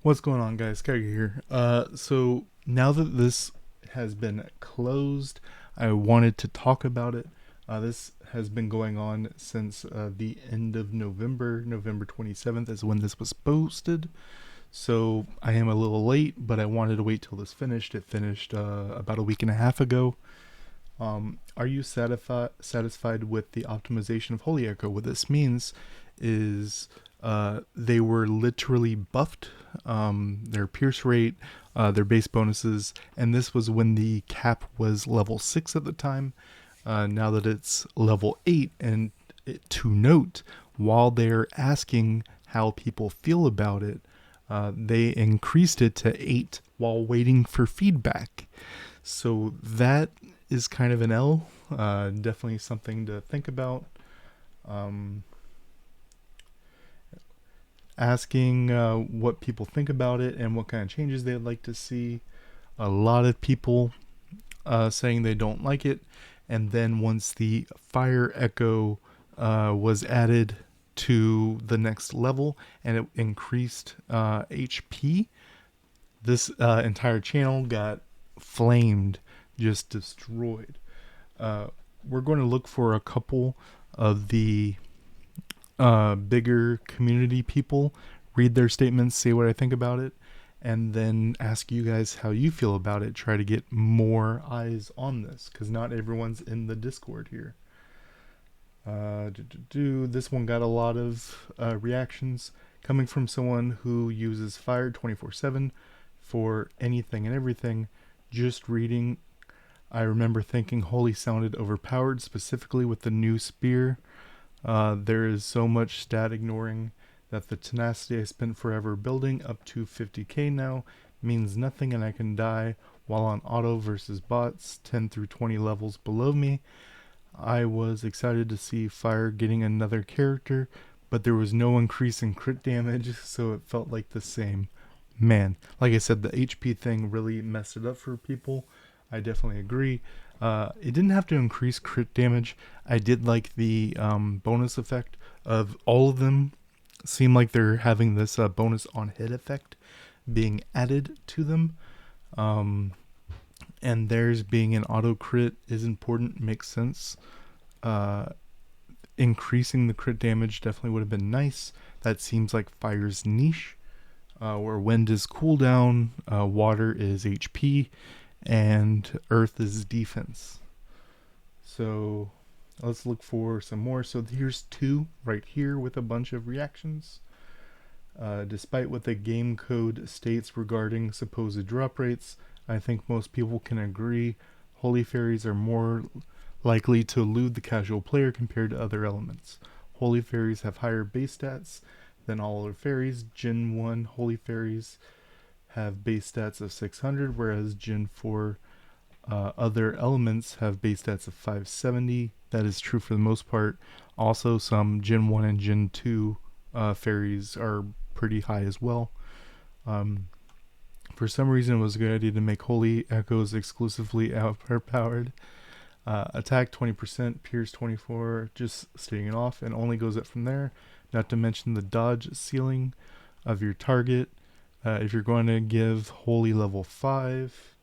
What's going on, guys? Kage here. So now that this has been closed, I wanted to talk about it. This has been going on since the end of November. November 27th is when this was posted. So I am a little late, but I wanted to wait till this finished. It finished about a week and a half ago. Are you satisfied with the optimization of Holy Echo? What this means is they were literally buffed, their pierce rate, their base bonuses, and this was when the cap was level 6 at the time. Now that it's level 8, and to note, while they're asking how people feel about it, they increased it to 8 while waiting for feedback. So that is kind of an L. Definitely something to think about. Um, Asking what people think about it and what kind of changes they'd like to see. A lot of people saying they don't like it. And then once the Fire Echo was added to the next level and it increased HP, this entire channel got flamed, just destroyed. We're going to look for a couple of the bigger community people, read their statements, say what I think about it, and then ask you guys how you feel about it. Try to get more eyes on this because not everyone's in the Discord here. This one got a lot of reactions coming from someone who uses Fire 24/7 for anything and everything. Just reading, I remember thinking Holy sounded overpowered, specifically with the new spear. There is so much stat ignoring that the tenacity I spent forever building up to 50k now means nothing, and I can die while on auto versus bots 10 through 20 levels below me. I was excited to see Fire getting another character, but there was no increase in crit damage, so it felt like the same. Man, like I said, the HP thing really messed it up for people. I definitely agree. It didn't have to increase crit damage. I did like the bonus effect of all of them. Seem like they're having this bonus on hit effect being added to them. And theirs being an auto crit is important, makes sense. Increasing the crit damage definitely would have been nice. That seems like Fire's niche. Where wind is cooldown, water is HP, and earth is defense. So let's look for some more. So here's two right here with a bunch of reactions. Despite what the game code states regarding supposed drop rates, I think most people can agree Holy Fairies are more likely to elude the casual player compared to other elements. Holy Fairies have higher base stats than all other fairies. Gen 1 Holy Fairies have base stats of 600, whereas Gen 4 other elements have base stats of 570. That is true for the most part. Also, some Gen 1 and Gen 2 fairies are pretty high as well. For some reason, it was a good idea to make Holy Echoes exclusively overpowered. Attack 20%, Pierce 24, just stating it off, and only goes up from there. Not to mention the dodge ceiling of your target. If you're going to give Holy level 5,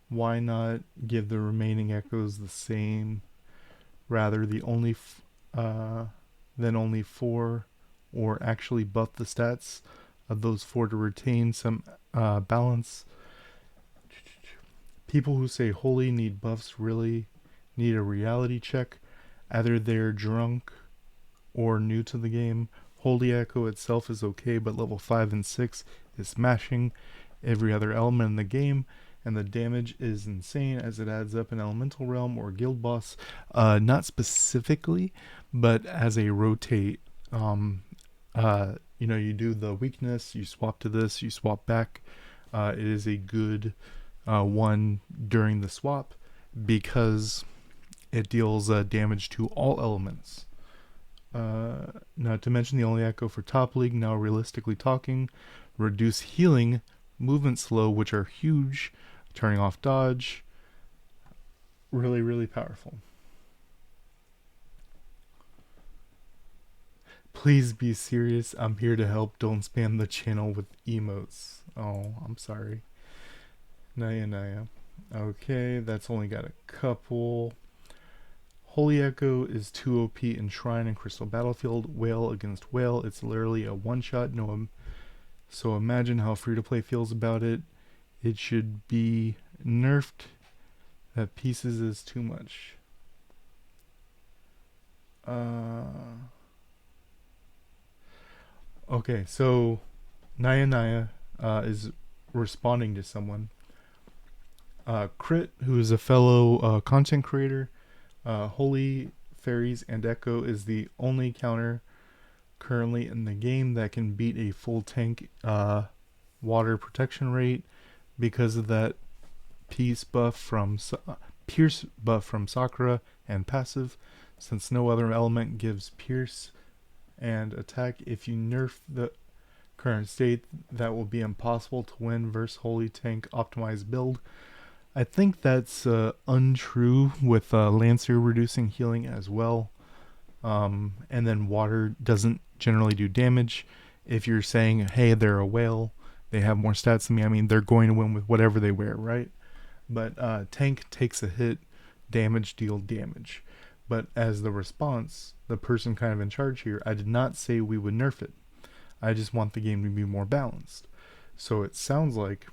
why not give the remaining echoes the same? Rather, the only then only 4, or actually buff the stats of those 4 to retain some balance. People who say Holy need buffs really need a reality check. Either they're drunk or new to the game. Holy Echo itself is okay, but level 5 and 6 is smashing every other element in the game, and the damage is insane as it adds up in Elemental Realm or Guild Boss. Not specifically, but as a rotate, you do the weakness, you swap to this, you swap back. It is a good one during the swap because it deals damage to all elements. Not to mention the only echo for top league, now realistically talking, reduce healing, movement slow, which are huge, turning off dodge, really, really powerful. Please be serious. I'm here to help. Don't spam the channel with emotes. Oh, I'm sorry. Naya Naya. Okay, that's only got a couple. Holy Echo is 2 OP in Shrine and Crystal Battlefield. Whale against Whale. It's literally a one-shot. No, so imagine how free-to-play feels about it. It should be nerfed. That pieces is too much. Okay, so Naya Naya is responding to someone. Crit, who is a fellow content creator, Holy Fairies and Echo is the only counter currently in the game that can beat a full tank water protection rate because of that pierce buff from Sakura and passive. Since no other element gives pierce and attack, if you nerf the current state, that will be impossible to win versus Holy Tank optimized build. I think that's untrue with Lancer reducing healing as well. And then water doesn't generally do damage. If you're saying, hey, they're a whale, they have more stats than me, I mean, they're going to win with whatever they wear, right? But tank takes a hit, damage deal damage. But as the response, the person kind of in charge here, I did not say we would nerf it. I just want the game to be more balanced. So it sounds like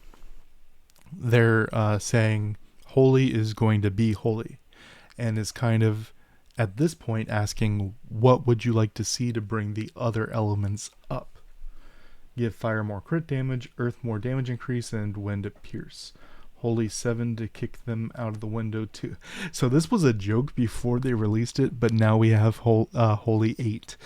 they're saying Holy is going to be Holy, and is kind of at this point asking, what would you like to see to bring the other elements up? Give fire more crit damage, earth more damage increase, and wind a pierce. Holy 7 to kick them out of the window too. So this was a joke before they released it, but now we have Holy 8.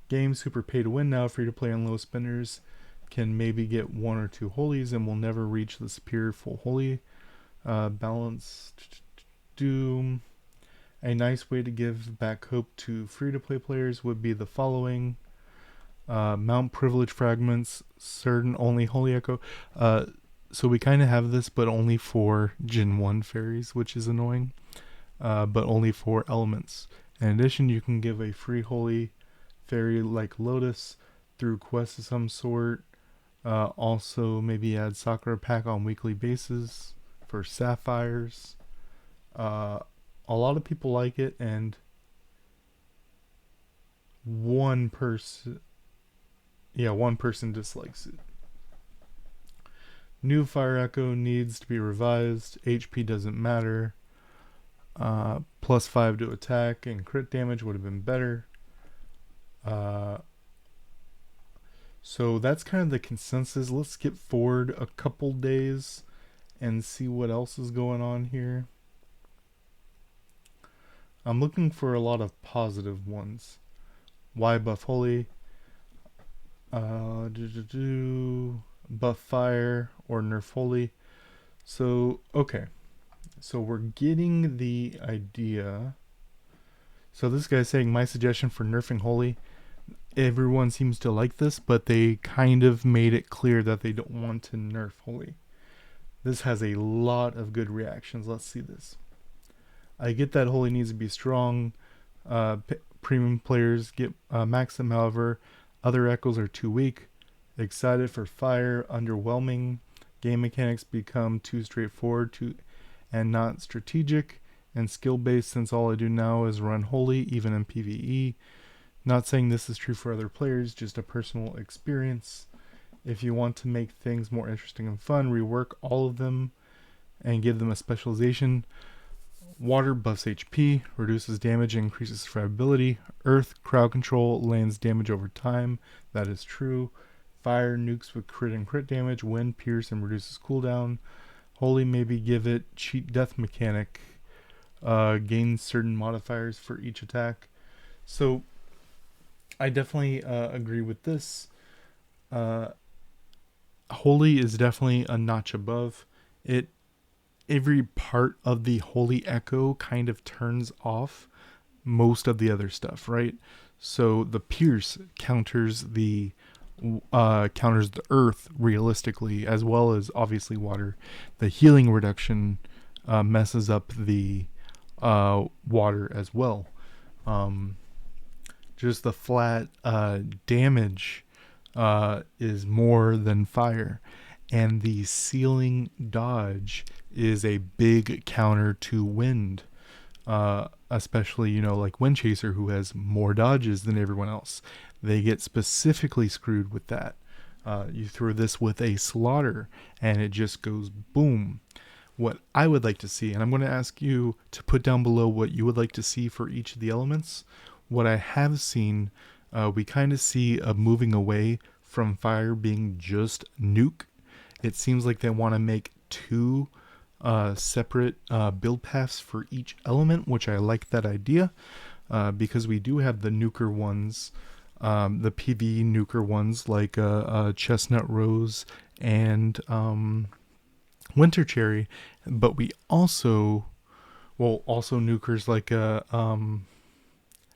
Game super pay to win now, free to play on low spinners. Can maybe get 1 or 2 holies and will never reach the superior full holy balance. Doom. A nice way to give back hope to free to play players would be the following. Mount privilege fragments, certain only Holy Echo. So we kind of have this, but only for Gen 1 fairies, which is annoying. But only for elements. In addition, you can give a free Holy Fairy like Lotus through quests of some sort. Also, maybe add Sakura pack on weekly basis for sapphires. A lot of people like it, and one person dislikes it. New Fire Echo needs to be revised. HP doesn't matter. +5 to attack and crit damage would have been better. So that's kind of the consensus. Let's skip forward a couple days and see what else is going on here. I'm looking for a lot of positive ones. Why buff Holy? Buff Fire or nerf Holy. So, okay. So we're getting the idea. So this guy's saying, my suggestion for nerfing Holy. Everyone seems to like this, but they kind of made it clear that they don't want to nerf Holy. This has a lot of good reactions. Let's see this. I get that Holy needs to be strong. Premium players get Maxim, however. Other echoes are too weak. Excited for Fire, underwhelming. Game mechanics become too straightforward and not strategic and skill-based, since all I do now is run Holy, even in PvE. Not saying this is true for other players, just a personal experience. If you want to make things more interesting and fun, rework all of them and give them a specialization. Water buffs HP, reduces damage, and increases survivability. Earth, crowd control, lands damage over time. That is true. Fire, nukes with crit and crit damage. Wind, pierce, and reduces cooldown. Holy, maybe give it cheat death mechanic. Gains certain modifiers for each attack. So I definitely agree with this. Holy is definitely a notch above. Every part of the Holy Echo kind of turns off most of the other stuff, right? So the pierce counters the earth realistically, as well as obviously water. The healing reduction messes up the water as well. Just the flat damage is more than fire, and the ceiling dodge is a big counter to wind. Especially, like Wind Chaser, who has more dodges than everyone else. They get specifically screwed with that. You throw this with a Slaughter, and it just goes boom. What I would like to see, and I'm going to ask you to put down below what you would like to see for each of the elements. What I have seen, we kind of see a moving away from fire being just nuke. It seems like they want to make two separate build paths for each element, which I like that idea, because we do have the nuker ones, the PvE nuker ones like Chestnut Rose and Winter Cherry, but we also nukers like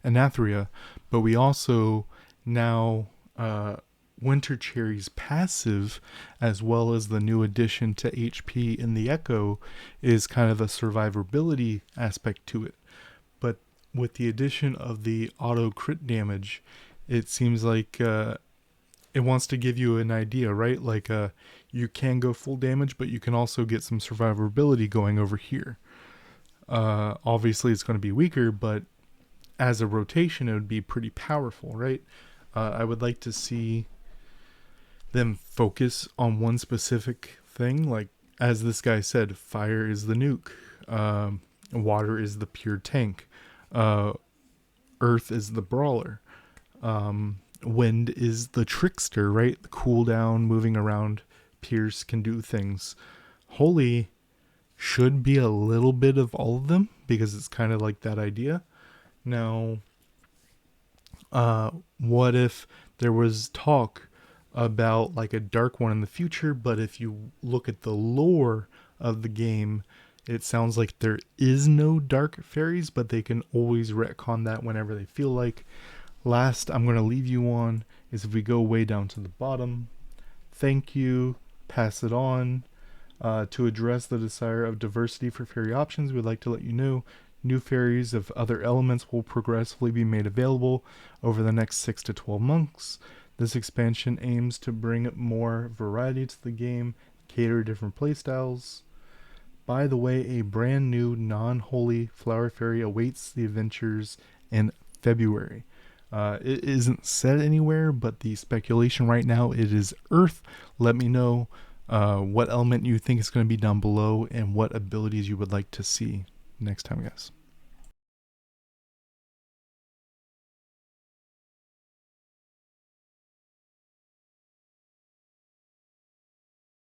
Anathria, but we also now Winter Cherry's passive, as well as the new addition to HP in the Echo, is kind of the survivability aspect to it. But with the addition of the auto crit damage, it seems like it wants to give you an idea, right? Like you can go full damage, but you can also get some survivability going over here. Obviously, it's going to be weaker, but as a rotation, it would be pretty powerful, right? I would like to see them focus on one specific thing. Like, as this guy said, fire is the nuke. Water is the pure tank. Earth is the brawler. Wind is the trickster, right? The cooldown, moving around, Pierce can do things. Holy should be a little bit of all of them, because it's kind of like that idea. Now, what if there was talk about like a dark one in the future, but if you look at the lore of the game, it sounds like there is no dark fairies, but they can always retcon that whenever they feel like. Last I'm going to leave you on is, if we go way down to the bottom, thank you, pass it on. To address the desire of diversity for fairy options, we'd like to let you know new fairies of other elements will progressively be made available over the next 6 to 12 months. This expansion aims to bring more variety to the game, cater to different playstyles. By the way, a brand new non-holy flower fairy awaits the adventures in February. It isn't said anywhere, but the speculation right now, it is Earth. Let me know what element you think is going to be down below and what abilities you would like to see next time, guys.